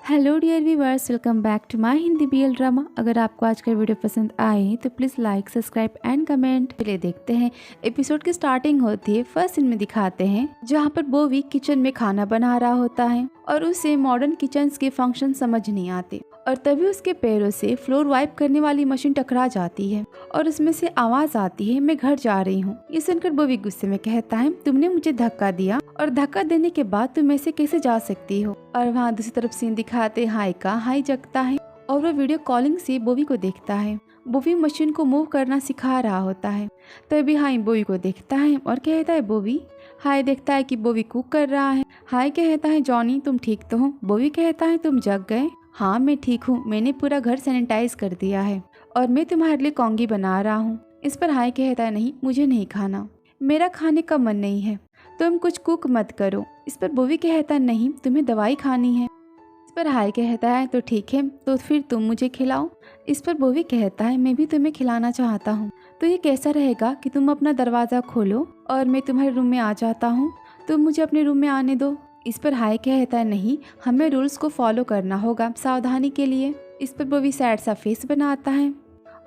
Hello dear viewers, welcome back to my Hindi BL drama. अगर आपको आज का वीडियो पसंद आए तो please like, subscribe and comment. चलिए देखते हैं। एपिसोड की स्टार्टिंग होती है, फर्स्ट सीन में दिखाते हैं जहां पर बोवी किचन में खाना बना रहा होता है और उसे मॉडर्न किचन्स के फंक्शन समझ नहीं आते और तभी उसके पैरों से फ्लोर वाइप करने वाली मशीन टकरा जाती है और उसमें से आवाज आती है, मैं घर जा रही हूँ। ये सुनकर बोवी गुस्से में कहता है, तुमने मुझे धक्का दिया और धक्का देने के बाद तुम ऐसे कैसे जा सकती हो। और वहाँ दूसरी तरफ सीन दिखाते हाई का। हाई जगता है और वो वीडियो कॉलिंग से बोवी को देखता है। बोवी मशीन को मूव करना सिखा रहा होता है। तभी हाई बोवी को देखता है और कहता है, बोवी। हाई देखता है कि बोवी कुक कर रहा है। हाई कहता है, जॉनी तुम ठीक तो हो। बोवी कहता है, तुम जग गए। हाँ मैं ठीक हूँ, मैंने पूरा घर सैनिटाइज कर दिया है और मैं तुम्हारे लिए कॉन्गी बना रहा हूँ। इस पर हाई कहता है, नहीं मुझे नहीं खाना, मेरा खाने का मन नहीं है, तुम कुछ कुक मत करो। इस पर बोवी कहता है, नहीं तुम्हें दवाई खानी है। इस पर हाई कहता है, तो ठीक है, तो फिर तुम मुझे खिलाओ। इस पर बोवी कहता है, मैं भी तुम्हें खिलाना चाहता हूँ, तो ये कैसा रहेगा कि तुम अपना दरवाज़ा खोलो और मैं तुम्हारे रूम में आ जाता हूँ, तुम मुझे अपने रूम में आने दो। इस पर हाई कहता है, नहीं हमें रूल्स को फॉलो करना होगा सावधानी के लिए। इस पर बोवी सैड सा फेस बनाता है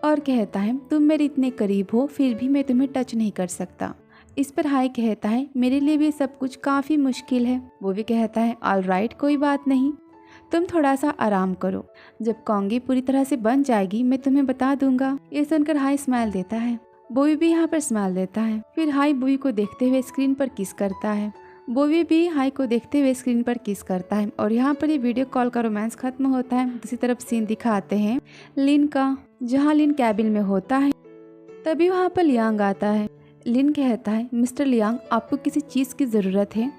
और कहता है, तुम मेरे इतने करीब हो फिर भी मैं तुम्हें टच नहीं कर सकता। इस पर हाई कहता है, मेरे लिए भी सब कुछ काफ़ी मुश्किल है। वो भी कहता है, ऑल राइट कोई बात नहीं, तुम थोड़ा सा आराम करो, जब कॉन्गी पूरी तरह से बन जाएगी मैं तुम्हें बता दूंगा। ये सुनकर हाई स्माइल देता है। बोवी भी यहाँ पर स्माइल देता है। फिर हाई बोवी को देखते हुए स्क्रीन पर किस करता है। बोवी भी हाई को देखते हुए स्क्रीन पर किस करता है और यहाँ पर ये वीडियो कॉल का रोमांस खत्म होता है। दूसरी तरफ सीन दिखाते हैं लिन का, जहाँ लिन कैबिन में होता है। तभी वहाँ पर लियांग आता है। लिन कहता है, मिस्टर लियांग आपको किसी चीज़ की ज़रूरत है।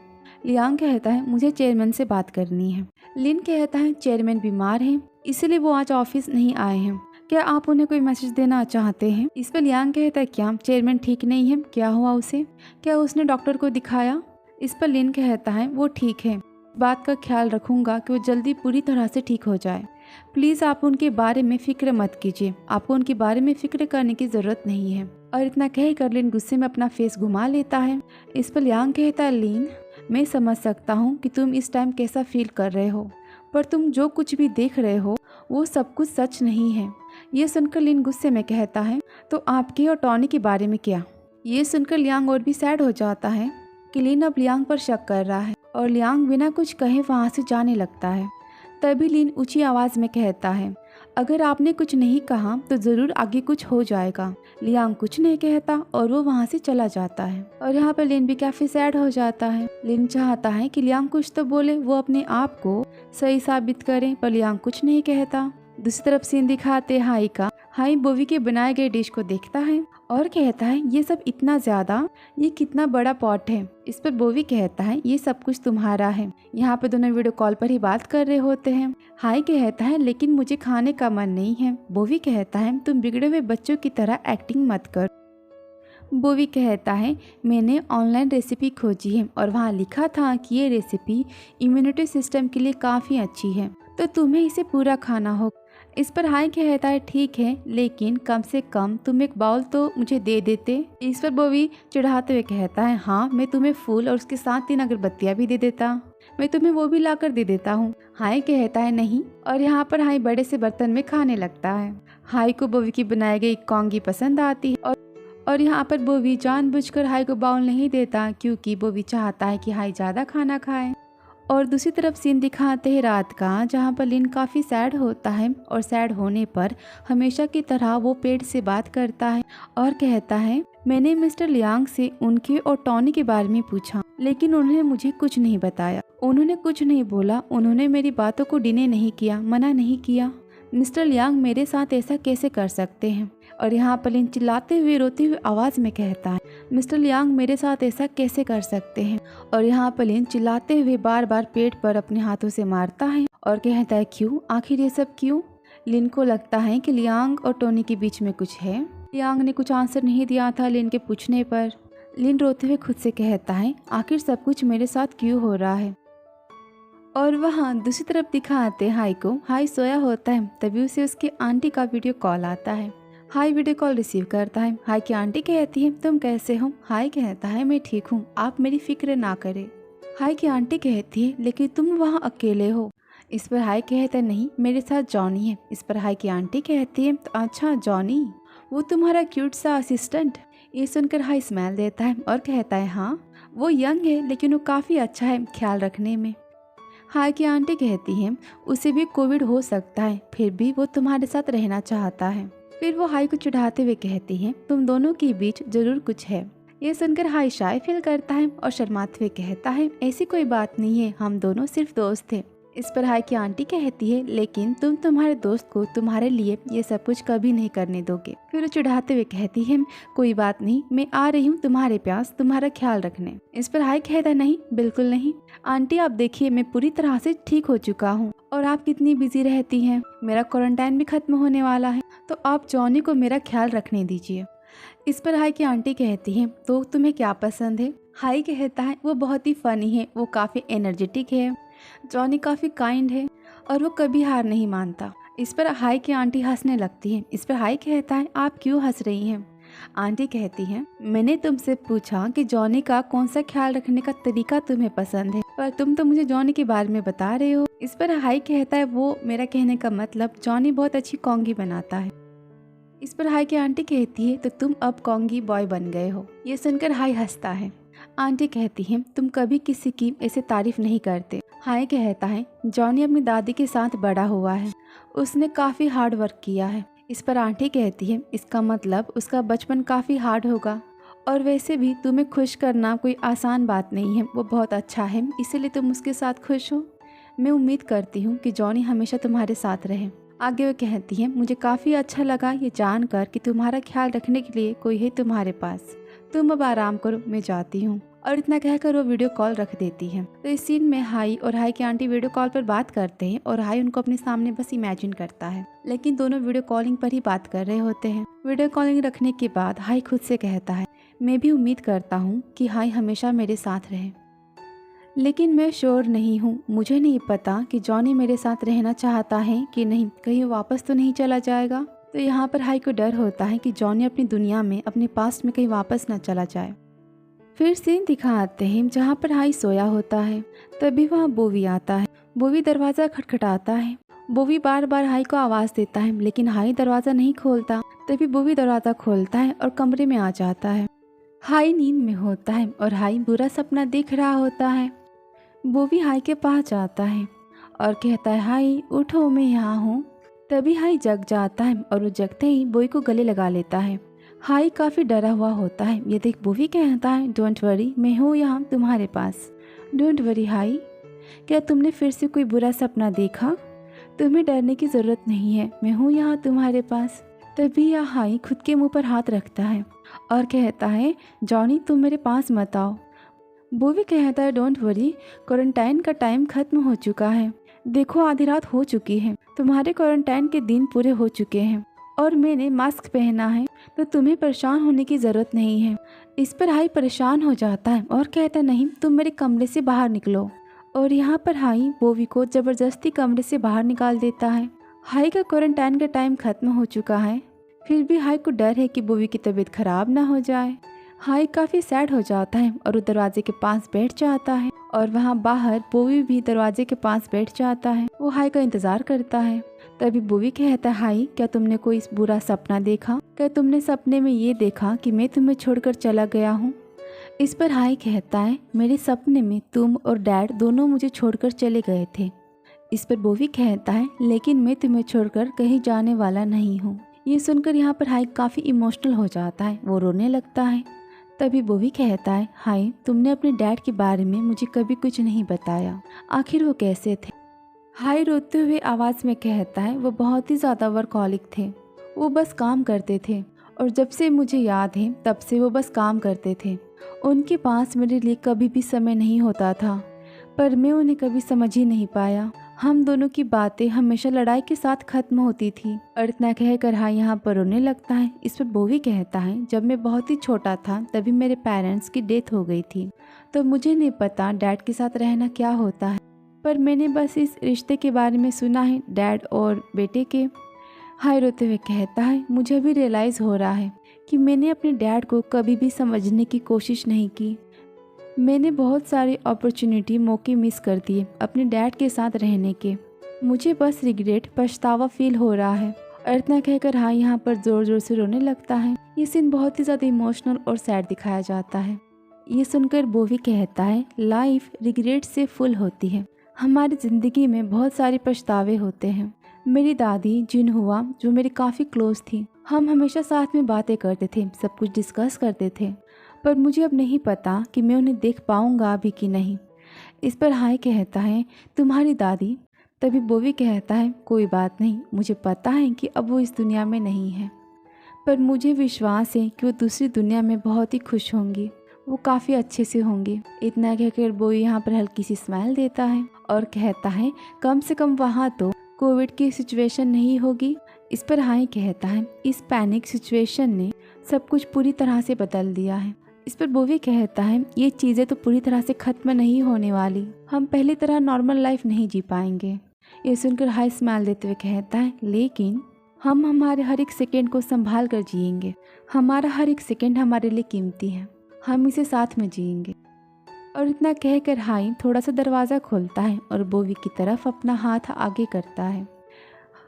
लियांग कहता है, मुझे चेयरमैन से बात करनी है। लिन कहता है, चेयरमैन बीमार हैं इसलिए वो आज ऑफिस नहीं आए हैं, क्या आप उन्हें कोई मैसेज देना चाहते हैं। इस पर लियांग कहता है, क्या चेयरमैन ठीक नहीं है, क्या हुआ उसे, क्या उसने डॉक्टर को दिखाया। इस पर लिन कहता है, वो ठीक है, बात का ख्याल रखूंगा कि वो जल्दी पूरी तरह से ठीक हो जाए। प्लीज़ आप उनके बारे में फिक्र मत कीजिए, आपको उनके बारे में फिक्र करने की ज़रूरत नहीं है। और इतना कहकर लिन गुस्से में अपना फेस घुमा लेता है। इस पर लियांग कहता है, लिन मैं समझ सकता हूँ कि तुम इस टाइम कैसा फील कर रहे हो, पर तुम जो कुछ भी देख रहे हो वो सब कुछ सच नहीं है। ये सुनकर लिन गुस्से में कहता है, तो आपके और टॉनी के बारे में क्या। ये सुनकर लियांग और भी सैड हो जाता है कि लिन अब लियांग पर शक कर रहा है और लियांग बिना कुछ कहे वहाँ से जाने लगता है। तभी लिन ऊंची आवाज़ में कहता है, अगर आपने कुछ नहीं कहा तो ज़रूर आगे कुछ हो जाएगा। लियांग कुछ नहीं कहता और वो वहाँ से चला जाता है और यहाँ पर लिन भी काफ़ी सैड हो जाता है। लिन चाहता है कि लियांग कुछ तो बोले, वो अपने आप को सही साबित करे, पर लियांग कुछ नहीं कहता। दूसरी तरफ सीन दिखाते हाई का। हाई बोवी के बनाए गए डिश को देखता है और कहता है, ये सब इतना ज़्यादा, ये कितना बड़ा पॉट है। इस पर बोवी कहता है, ये सब कुछ तुम्हारा है। यहाँ पे दोनों वीडियो कॉल पर ही बात कर रहे होते हैं। हाई कहता है, लेकिन मुझे खाने का मन नहीं है। बोवी कहता है, तुम बिगड़े हुए बच्चों की तरह एक्टिंग मत कर। बोवी कहता है, मैंने ऑनलाइन रेसिपी खोजी है और वहाँ लिखा था कि ये रेसिपी इम्यूनिटी सिस्टम के लिए काफ़ी अच्छी है, तो तुम्हें इसे पूरा खाना होगा। इस पर हाई कहता है, ठीक है, लेकिन कम से कम तुम एक बाउल तो मुझे दे देते। इस पर बोवी चिढ़ाते हुए कहता है, हाँ मैं तुम्हें फूल और उसके साथ 3 अगरबत्तियाँ भी दे देता, मैं तुम्हें वो भी लाकर दे देता हूँ। हाई कहता है, नहीं, और यहाँ पर हाई बड़े से बर्तन में खाने लगता है। हाई को बोवी की बनाई गई कॉन्गी पसंद आती है और यहाँ पर बोवी जानबूझकर हाई को बाउल नहीं देता क्योंकि बोवी चाहता है कि हाई ज़्यादा खाना खाए। और दूसरी तरफ सीन दिखाते हैं रात का, जहाँ पर लिन काफ़ी सैड होता है और सैड होने पर हमेशा की तरह वो पेट से बात करता है और कहता है, मैंने मिस्टर लियांग से उनके और टॉनी के बारे में पूछा, लेकिन उन्होंने मुझे कुछ नहीं बताया, उन्होंने कुछ नहीं बोला, उन्होंने मेरी बातों को डिने नहीं किया, मना नहीं किया। मिस्टर लियांग मेरे साथ ऐसा कैसे कर सकते हैं। और यहाँ पर लिन चिल्लाते हुए रोते हुए आवाज़ में कहता है, मिस्टर लियांग मेरे साथ ऐसा कैसे कर सकते हैं। और यहाँ पर लिन चिल्लाते हुए बार बार पेट पर अपने हाथों से मारता है और कहता है, क्यों, आखिर ये सब क्यों। लिन को लगता है कि लियांग और टोनी के बीच में कुछ है। लियांग ने कुछ आंसर नहीं दिया था लिन के पूछने पर। लिन रोते हुए खुद से कहता है, आखिर सब कुछ मेरे साथ क्यों हो रहा है। और वहाँ दूसरी तरफ दिखाते हाई को। हाई सोया होता है, तभी उसे उसकी आंटी का वीडियो कॉल आता है। हाई वीडियो कॉल रिसीव करता है। हाई की आंटी कहती है, तुम कैसे हो। हाई कहता है, मैं ठीक हूँ, आप मेरी फिक्र ना करें। हाई की आंटी कहती है, लेकिन तुम वहाँ अकेले हो। इस पर हाई कहता है नहीं, मेरे साथ जॉनी है। इस पर हाई की आंटी कहती है तो अच्छा जॉनी, वो तुम्हारा क्यूट सा असिस्टेंट। ये सुनकर हाई स्माइल देता है और कहता है हाँ, वो यंग है लेकिन वो काफ़ी अच्छा है ख्याल रखने में। हाई की आंटी कहती है उसे भी कोविड हो सकता है, फिर भी वो तुम्हारे साथ रहना चाहता है। फिर वो हाई को चिढ़ाते हुए कहती है तुम दोनों के बीच जरूर कुछ है। ये सुनकर हाई शाय फील करता है और शर्माते हुए कहता है ऐसी कोई बात नहीं है, हम दोनों सिर्फ दोस्त थे। इस पर हाई की आंटी कहती है लेकिन तुम तुम्हारे दोस्त को तुम्हारे लिए ये सब कुछ कभी नहीं करने दोगे। फिर वो चिढ़ाते हुए कहती है कोई बात नहीं, मैं आ रही हूँ तुम्हारे पास तुम्हारा ख्याल रखने। इस पर हाई कहता नहीं, बिल्कुल नहीं आंटी, आप देखिए मैं पूरी तरह से ठीक हो चुका हूँ और आप कितनी बिजी रहती हैं, मेरा क्वारंटाइन भी खत्म होने वाला है, तो आप जॉनी को मेरा ख्याल रखने दीजिए। इस पर हाई की आंटी कहती है तो तुम्हें क्या पसंद है। हाई कहता है वो बहुत ही फनी है, वो काफ़ी एनर्जेटिक है, जॉनी काफ़ी काइंड है और वो कभी हार नहीं मानता। इस पर हाई की आंटी हंसने लगती है। इस पर हाई कहता है आप क्यों हंस रही हैं। आंटी कहती है मैंने तुमसे पूछा कि जॉनी का कौन सा ख्याल रखने का तरीका तुम्हें पसंद है, पर तुम तो मुझे जॉनी के बारे में बता रहे हो। इस पर हाई कहता है वो मेरा कहने का मतलब जॉनी बहुत अच्छी कॉन्गी बनाता है। इस पर हाई की आंटी कहती है तो तुम अब कॉन्गी बॉय बन गए हो। ये सुनकर हाई हंसता है। आंटी कहती है तुम कभी किसी की ऐसे तारीफ नहीं करते। हाई कहता है जॉनी अपनी दादी के साथ बड़ा हुआ है, उसने काफ़ी हार्ड वर्क किया है। इस पर आंटी कहती है इसका मतलब उसका बचपन काफ़ी हार्ड होगा, और वैसे भी तुम्हें खुश करना कोई आसान बात नहीं है, वो बहुत अच्छा है इसीलिए तुम उसके साथ खुश हो। मैं उम्मीद करती हूँ कि जॉनी हमेशा तुम्हारे साथ रहे। आगे वो कहती है मुझे काफ़ी अच्छा लगा ये जानकर कि तुम्हारा ख्याल रखने के लिए कोई है तुम्हारे पास, तुम अब आराम करो, मैं जाती हूँ। और इतना कहकर वो वीडियो कॉल रख देती है। तो इस सीन में हाई और हाई की आंटी वीडियो कॉल पर बात करते हैं और हाई उनको अपने सामने बस इमेजिन करता है, लेकिन दोनों वीडियो कॉलिंग पर ही बात कर रहे होते हैं। वीडियो कॉलिंग रखने के बाद हाई खुद से कहता है मैं भी उम्मीद करता हूँ कि हाई हमेशा मेरे साथ रहे, लेकिन मैं श्योर नहीं हूँ, मुझे नहीं पता कि जॉनी मेरे साथ रहना चाहता है कि नहीं, कहीं वापस तो नहीं चला जाएगा। तो यहाँ पर हाई को डर होता है कि जॉनी अपनी दुनिया में अपने पास्ट में कहीं वापस न चला जाए। फिर सीन दिखाते हैं जहाँ पर हाई सोया होता है। तभी वहाँ बोवी आता है। बोवी दरवाज़ा खटखटाता है। बोवी बार बार हाई को आवाज़ देता है लेकिन हाई दरवाज़ा नहीं खोलता। तभी बोवी दरवाज़ा खोलता है और कमरे में आ जाता है। हाई नींद में होता है और हाई बुरा सपना देख रहा होता है। बोवी हाई के पास जाता है और कहता है हाई उठो, मैं यहाँ हूँ। तभी हाई जग जाता है और वो जगते ही बोवी को गले लगा लेता है। हाई काफ़ी डरा हुआ होता है। ये देख बोवी कहता है डोंट वरी, मैं हूँ यहाँ तुम्हारे पास। डोंट वरी हाई, क्या तुमने फिर से कोई बुरा सपना देखा? तुम्हें डरने की ज़रूरत नहीं है, मैं हूँ यहाँ तुम्हारे पास। तभी यह हाई खुद के मुंह पर हाथ रखता है और कहता है जॉनी तुम मेरे पास मत आओ। बोवी कहता है डोंट वरी, क्वारंटाइन का टाइम खत्म हो चुका है। देखो आधी रात हो चुकी है, तुम्हारे क्वारंटाइन के दिन पूरे हो चुके हैं और मैंने मास्क पहना है, तो तुम्हें परेशान होने की ज़रूरत नहीं है। इस पर हाई परेशान हो जाता है और कहता नहीं तुम मेरे कमरे से बाहर निकलो। और यहाँ पर हाई बोवी को ज़बरदस्ती कमरे से बाहर निकाल देता है। हाई का क्वारंटाइन का टाइम खत्म हो चुका है, फिर भी हाई को डर है कि बोवी की तबीयत खराब ना हो जाए। हाई काफ़ी सैड हो जाता है और वो दरवाजे के पास बैठ जाता है और वहाँ बाहर बोवी भी दरवाजे के पास बैठ जाता है। वो हाई का इंतज़ार करता है। तभी बोवी कहता है हाई क्या तुमने कोई बुरा सपना देखा? क्या तुमने सपने में ये देखा कि मैं तुम्हें छोड़कर चला गया हूँ? इस पर हाई कहता है मेरे सपने में तुम और डैड दोनों मुझे छोड़कर चले गए थे। इस पर बोवी कहता है लेकिन मैं तुम्हें छोड़कर कहीं जाने वाला नहीं हूँ। ये सुनकर यहाँ पर हाई काफ़ी इमोशनल हो जाता है, वो रोने लगता है। तभी बोवी कहता है हाई तुमने अपने डैड के बारे में मुझे कभी कुछ नहीं बताया, आखिर वो कैसे थे? हाई रोते हुए आवाज़ में कहता है वो बहुत ही ज़्यादा वर्कहॉलिक थे, वो बस काम करते थे और जब से मुझे याद है तब से वो बस काम करते थे। उनके पास मेरे लिए कभी भी समय नहीं होता था, पर मैं उन्हें कभी समझ ही नहीं पाया। हम दोनों की बातें हमेशा लड़ाई के साथ खत्म होती थी। और इतना कहकर हाई यहाँ पर रोने लगता है। इस पर बोवी कहता है जब मैं बहुत ही छोटा था तभी मेरे पेरेंट्स की डेथ हो गई थी, तो मुझे नहीं पता डैड के साथ रहना क्या होता है, पर मैंने बस इस रिश्ते के बारे में सुना है, डैड और बेटे के। हाई रोते हुए कहता है मुझे अभी रियलाइज़ हो रहा है कि मैंने अपने डैड को कभी भी समझने की कोशिश नहीं की। मैंने बहुत सारे अपॉर्चुनिटी मौके मिस कर दिए अपने डैड के साथ रहने के। मुझे बस रिग्रेट, पछतावा फील हो रहा है। और इतना कहकर हाई यहाँ पर जोर जोर से रोने लगता है। ये सीन बहुत ही ज़्यादा इमोशनल और सैड दिखाया जाता है। ये सुनकर बोवी कहता है, लाइफ रिग्रेट से फुल होती है। हमारी ज़िंदगी में बहुत सारे पछतावे होते हैं। मेरी दादी जिनहुआ, जो मेरी काफ़ी क्लोज थी, हम हमेशा साथ में बातें करते थे, सब कुछ डिस्कस करते थे, पर मुझे अब नहीं पता कि मैं उन्हें देख पाऊँगा अभी कि नहीं। इस पर हाई कहता है, तुम्हारी दादी? तभी बोवी कहता है, कोई बात नहीं, मुझे पता है कि अब वो इस दुनिया में नहीं है, पर मुझे विश्वास है कि वो दूसरी दुनिया में बहुत ही खुश होंगी, वो काफ़ी अच्छे से होंगे। इतना कहकर बोवी यहाँ पर हल्की सी स्माइल देता है और कहता है, कम से कम वहाँ तो कोविड की सिचुएशन नहीं होगी। इस पर हाई कहता है, इस पैनिक सिचुएशन ने सब कुछ पूरी तरह से बदल दिया है। इस पर बोवी कहता है, ये चीज़ें तो पूरी तरह से ख़त्म नहीं होने वाली, हम पहली तरह नॉर्मल लाइफ नहीं जी पाएंगे। ये सुनकर हाई स्माइल देते हुए कहता है, लेकिन हम हमारे हर एक सेकेंड को संभाल कर जिएंगे। हमारा हर एक सेकेंड हमारे लिए कीमती है, हम इसे साथ में जिएंगे। और इतना कहकर हाई थोड़ा सा दरवाज़ा खोलता है और बोवी की तरफ अपना हाथ आगे करता है।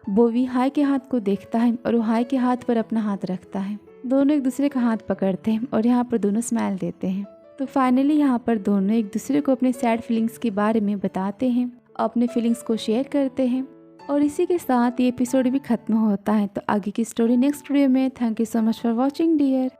बोवी हाई के हाथ को देखता है और वो हाई के हाथ पर अपना हाथ रखता है। दोनों एक दूसरे का हाथ पकड़ते हैं और यहाँ पर दोनों स्माइल देते हैं। तो फाइनली यहाँ पर दोनों एक दूसरे को अपने सैड फीलिंग्स के बारे में बताते हैं, अपने फीलिंग्स को शेयर करते हैं। और इसी के साथ ये एपिसोड भी खत्म होता है। तो आगे की स्टोरी नेक्स्ट वीडियो में। Thank you so much for watching dear.